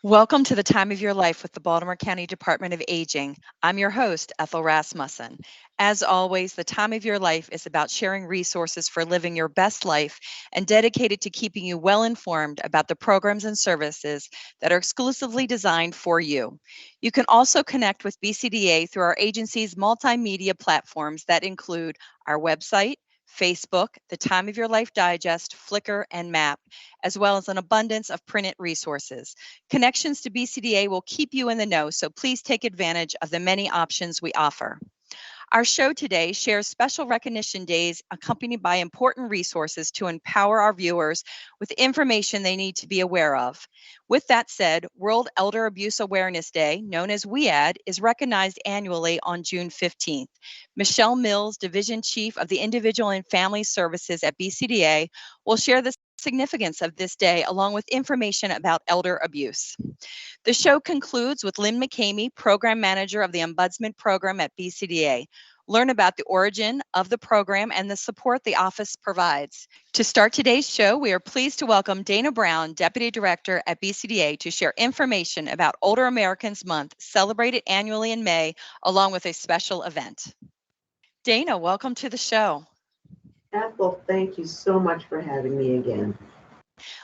Welcome to the Time of Your Life with the Baltimore County Department of Aging. I'm your host, Ethel Rasmussen. As always, the Time of Your Life is about sharing resources for living your best life and dedicated to keeping you well informed about the programs and services that are exclusively designed for you. You can also connect with BCDA through our agency's multimedia platforms that include our website, Facebook, the Time of Your Life Digest, Flickr, and MAP, as well as an abundance of printed resources. Connections to BCDA will keep you in the know, so please take advantage of the many options we offer. Our show today shares special recognition days accompanied by important resources to empower our viewers with information they need to be aware of. With that said, World Elder Abuse Awareness Day, known as WEAD, is recognized annually on June 15th. Michelle Mills, Division Chief of the Individual and Family Services at BCDA, will share the significance of this day along with information about elder abuse. The show concludes with Lynn McCamey, Program Manager of the Ombudsman Program at BCDA. Learn about the origin of the program and the support the office provides. To start today's show, we are pleased to welcome Dana Brown, Deputy Director at BCDA, to share information about Older Americans Month, celebrated annually in May, along with a special event. Dana, welcome to the show. Ethel, thank you so much for having me again.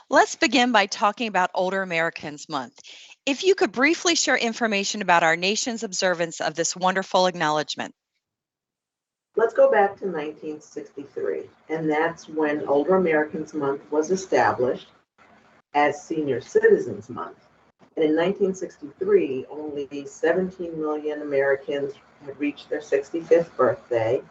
Let's begin by talking about Older Americans Month. If you could briefly share information about our nation's observance of this wonderful acknowledgement. Let's go back to 1963, and that's when Older Americans Month was established as Senior Citizens Month. And in 1963, only 17 million Americans had reached their 65th birthday.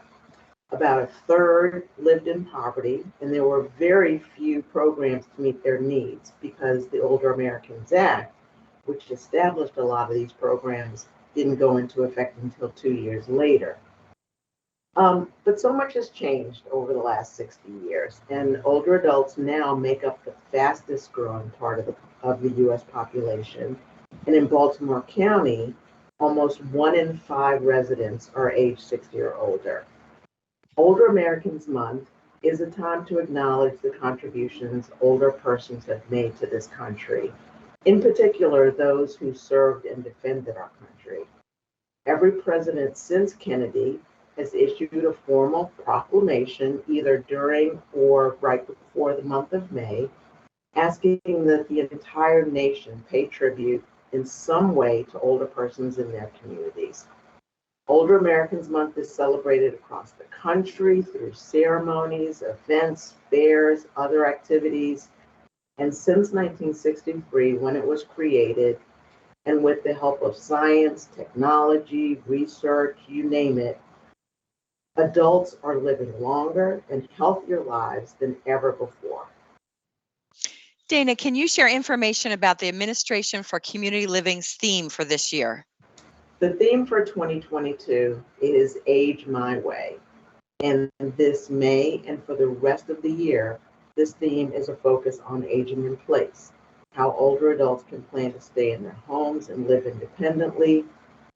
About a third lived in poverty, and there were very few programs to meet their needs because the Older Americans Act, which established a lot of these programs, didn't go into effect until 2 years later. But so much has changed over the last 60 years, and older adults now make up the fastest growing part of the US population. And in Baltimore County, almost 1 in 5 residents are age 60 or older. Older Americans Month is a time to acknowledge the contributions older persons have made to this country, in particular, those who served and defended our country. Every president since Kennedy has issued a formal proclamation either during or right before the month of May, asking that the entire nation pay tribute in some way to older persons in their communities. Older Americans Month is celebrated across the country through ceremonies, events, fairs, other activities. And since 1963, when it was created, and with the help of science, technology, research, you name it, adults are living longer and healthier lives than ever before. Dana, can you share information about the Administration for Community Living's theme for this year? The theme for 2022 is Age My Way. And this May and for the rest of the year, this theme is a focus on aging in place, how older adults can plan to stay in their homes and live independently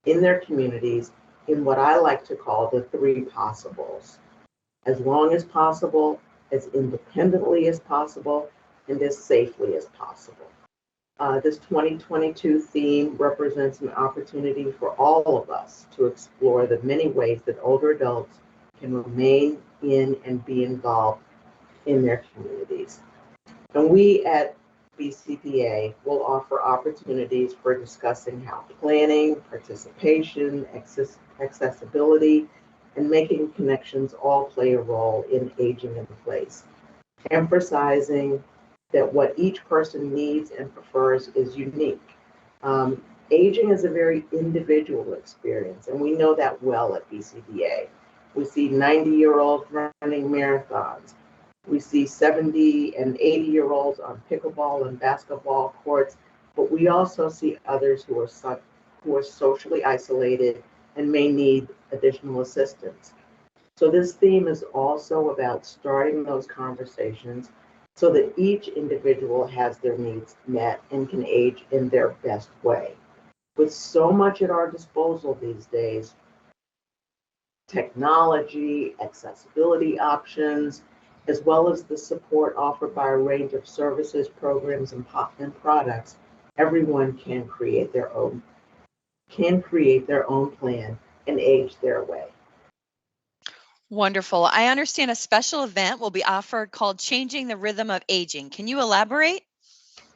in their communities in what I like to call the 3 possibles. As long as possible, as independently as possible, and as safely as possible. This 2022 theme represents an opportunity for all of us to explore the many ways that older adults can remain in and be involved in their communities. And we at BCPA will offer opportunities for discussing how planning, participation, accessibility, and making connections all play a role in aging in place, emphasizing that what each person needs and prefers is unique. Aging is a very individual experience, and we know that well at BCBA. We see 90-year-olds running marathons. We see 70 and 80-year-olds on pickleball and basketball courts, but we also see others who are socially isolated and may need additional assistance. So this theme is also about starting those conversations so that each individual has their needs met and can age in their best way. With so much at our disposal these days, technology, accessibility options, as well as the support offered by a range of services, programs, and products, Everyone can create their own plan and age their way. Wonderful. I understand a special event will be offered called Changing the Rhythm of Aging. Can you elaborate?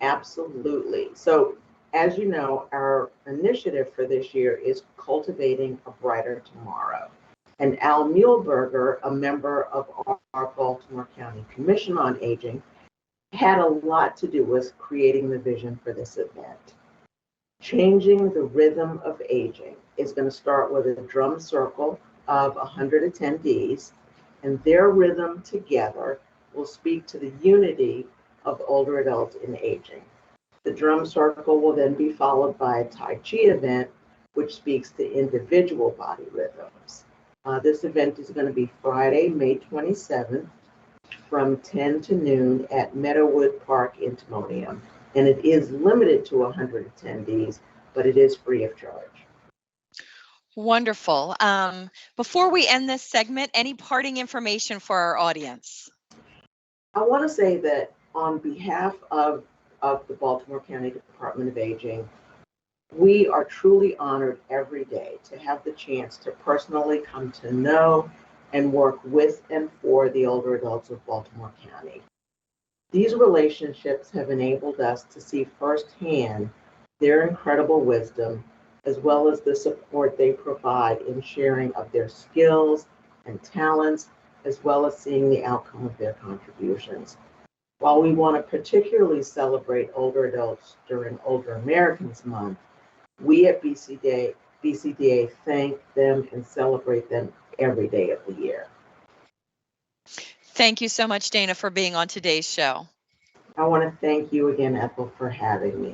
Absolutely. So, as you know, our initiative for this year is Cultivating a Brighter Tomorrow. And Al Muehlberger, a member of our Baltimore County Commission on Aging, had a lot to do with creating the vision for this event. Changing the Rhythm of Aging is going to start with a drum circle of 100 attendees, and their rhythm together will speak to the unity of older adults in aging. The drum circle will then be followed by a Tai Chi event, which speaks to individual body rhythms. This event is going to be Friday, May 27th, from 10 to noon at Meadowood Park in Timonium. And it is limited to 100 attendees, but it is free of charge. Wonderful. Before we end this segment, any parting information for our audience? I want to say that on behalf of the Baltimore County Department of Aging, we are truly honored every day to have the chance to personally come to know and work with and for the older adults of Baltimore County. These relationships have enabled us to see firsthand their incredible wisdom, as well as the support they provide in sharing of their skills and talents, as well as seeing the outcome of their contributions. While we want to particularly celebrate older adults during Older Americans Month, we at BCDA thank them and celebrate them every day of the year. Thank you so much, Dana, for being on today's show. I want to thank you again, Ethel, for having me.